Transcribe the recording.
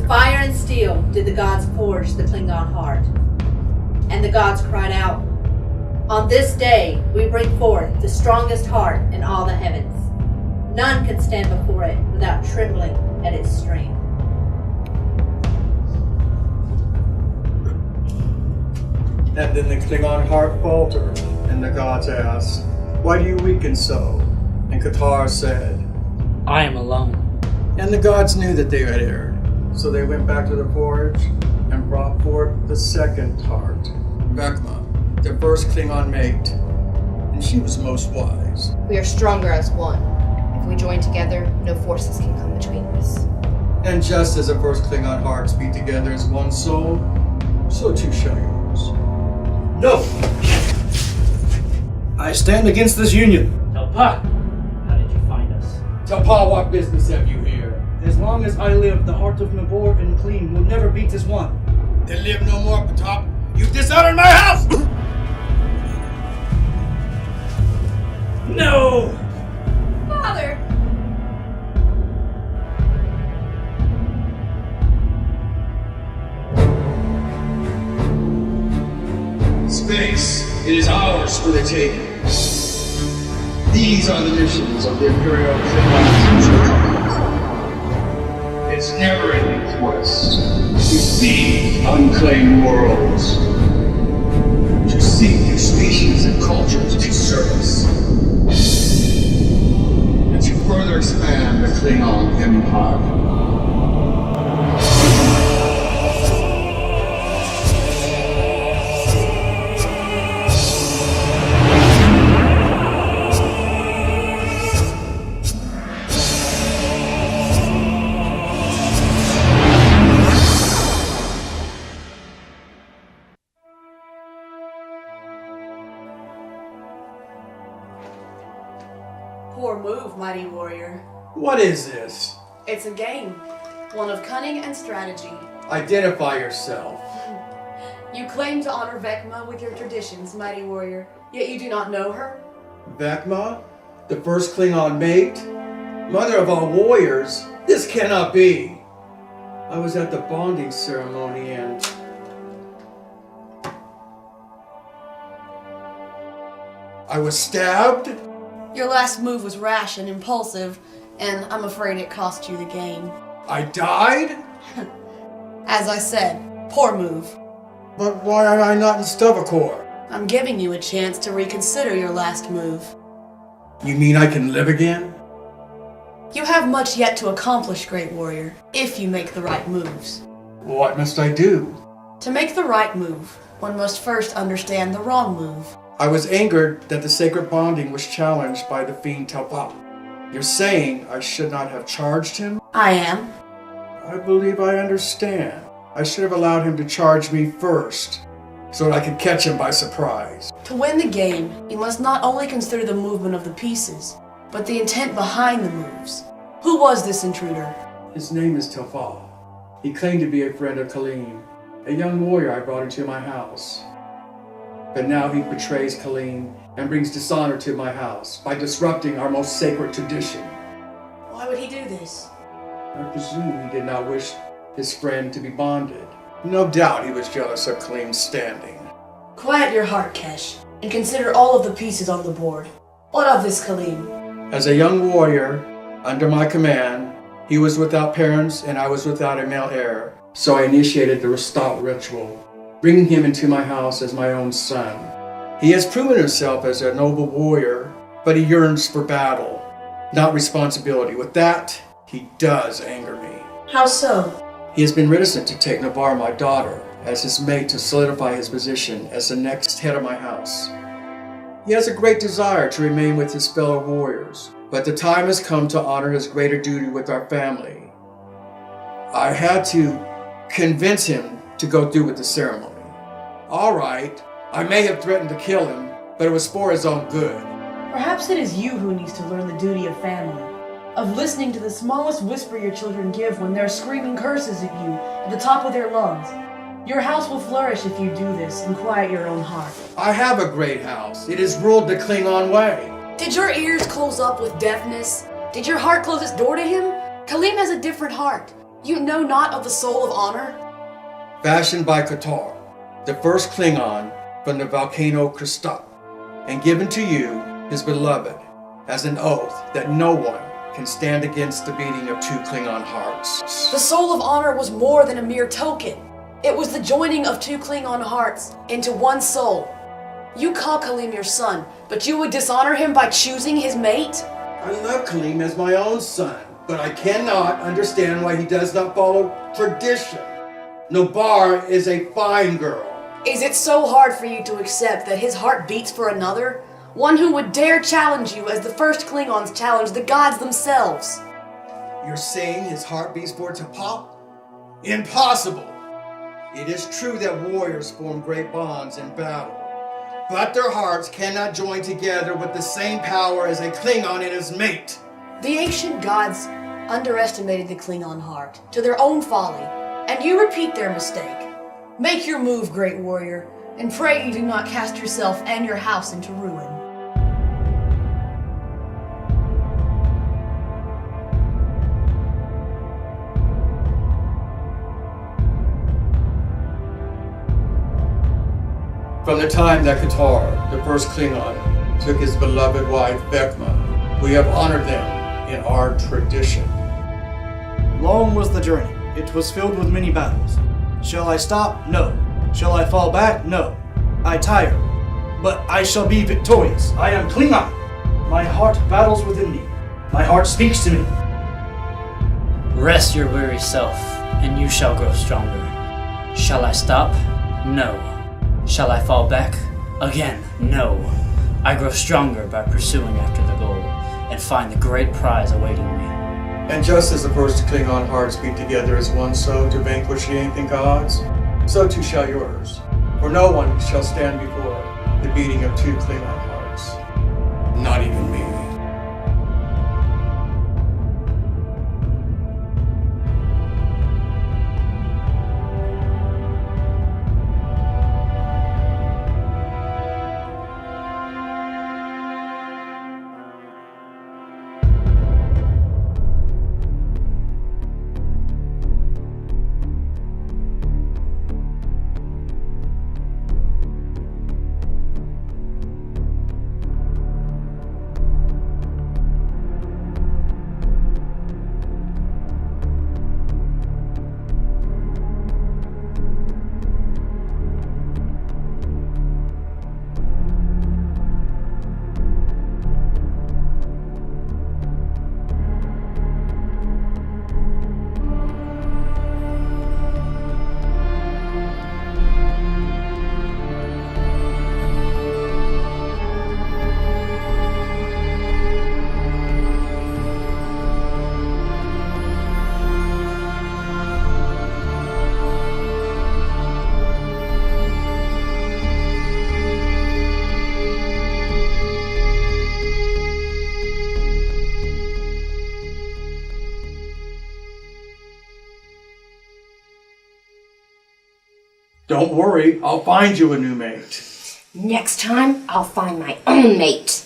fire and steel did the gods forge the Klingon heart. And the gods cried out, "On this day we bring forth the strongest heart in all the heavens. None can stand before it without trembling at its strength." And then the Klingon heart faltered, and the gods asked, "Why do you weaken so?" And Carr said, "I am alone." And the gods knew that they had erred, so they went back to the forge and brought forth the second heart, Vek'Ma, the first Klingon mate, and she was most wise. We are stronger as one. If we join together, no forces can come between us. And just as the first Klingon hearts beat together as one soul, so too shall yours. No! I stand against this union. Tel'paH, how did you find us? Tel'paH, what business have you here? As long as I live, the heart of Nobor and Kalim will never beat as one. Then live no more, Patop. You've dishonored my house! No! Father! Space, it is ours for the taking. These are the missions of the Imperial Klingon Future Covenant. Its never-ending quest to see unclaimed worlds, to seek new species and cultures to service, and to further expand the Klingon Empire. Poor move, mighty warrior. What is this? It's a game. One of cunning and strategy. Identify yourself. You claim to honor Vek'Ma with your traditions, mighty warrior, yet you do not know her? Vek'Ma? The first Klingon mate? Mother of all warriors? This cannot be! I was at the bonding ceremony and... I was stabbed? Your last move was rash and impulsive, and I'm afraid it cost you the game. I died? As I said, poor move. But why am I not in Stavacor? I'm giving you a chance to reconsider your last move. You mean I can live again? You have much yet to accomplish, great warrior, if you make the right moves. What must I do? To make the right move, one must first understand the wrong move. I was angered that the sacred bonding was challenged by the fiend Tel'paH. You're saying I should not have charged him? I am. I believe I understand. I should have allowed him to charge me first, so that I could catch him by surprise. To win the game, you must not only consider the movement of the pieces, but the intent behind the moves. Who was this intruder? His name is Tel'paH. He claimed to be a friend of Kalim, a young warrior I brought into my house. But now he betrays Kalim and brings dishonor to my house by disrupting our most sacred tradition. Why would he do this? I presume he did not wish his friend to be bonded. No doubt he was jealous of Kalim's standing. Quiet your heart, Kesh, and consider all of the pieces on the board. What of this Kalim? As a young warrior, under my command, he was without parents and I was without a male heir, so I initiated the Restart ritual, bringing him into my house as my own son. He has proven himself as a noble warrior, but he yearns for battle, not responsibility. With that, he does anger me. How so? He has been reticent to take Nobor, my daughter, as his mate to solidify his position as the next head of my house. He has a great desire to remain with his fellow warriors, but the time has come to honor his greater duty with our family. I had to convince him to go through with the ceremony. All right, I may have threatened to kill him, but it was for his own good. Perhaps it is you who needs to learn the duty of family, of listening to the smallest whisper your children give when they're screaming curses at you at the top of their lungs. Your house will flourish if you do this and quiet your own heart. I have a great house. It is ruled the Klingon way. Did your ears close up with deafness? Did your heart close its door to him? Kalim has a different heart. You know not of the soul of honor? Fashioned by Qatar, the first Klingon from the volcano Kristop, and given to you, his beloved, as an oath that no one can stand against the beating of 2 Klingon hearts. The soul of honor was more than a mere token. It was the joining of 2 Klingon hearts into one soul. You call Kalim your son, but you would dishonor him by choosing his mate? I love Kalim as my own son, but I cannot understand why he does not follow tradition. Nobor is a fine girl. Is it so hard for you to accept that his heart beats for another? One who would dare challenge you as the first Klingons challenged the gods themselves. You're saying his heart beats for Tel'paH? Impossible! It is true that warriors form great bonds in battle, but their hearts cannot join together with the same power as a Klingon and his mate. The ancient gods underestimated the Klingon heart to their own folly, and you repeat their mistake. Make your move, great warrior, and pray you do not cast yourself and your house into ruin. From the time that Qatar, the first Klingon, took his beloved wife Vek'Ma, we have honored them in our tradition. Long was the journey. It was filled with many battles. Shall I stop? No. Shall I fall back? No. I tire, but I shall be victorious. I am Klingon. My heart battles within me. My heart speaks to me. Rest your weary self, and you shall grow stronger. Shall I stop? No. Shall I fall back? Again, no. I grow stronger by pursuing after the goal, and find the great prize awaiting me. And just as the first Klingon hearts beat together as one soul to vanquish the ancient gods, so too shall yours. For no one shall stand before the beating of 2 Klingon hearts. Not even me. Don't worry, I'll find you a new mate. Next time, I'll find my own mate.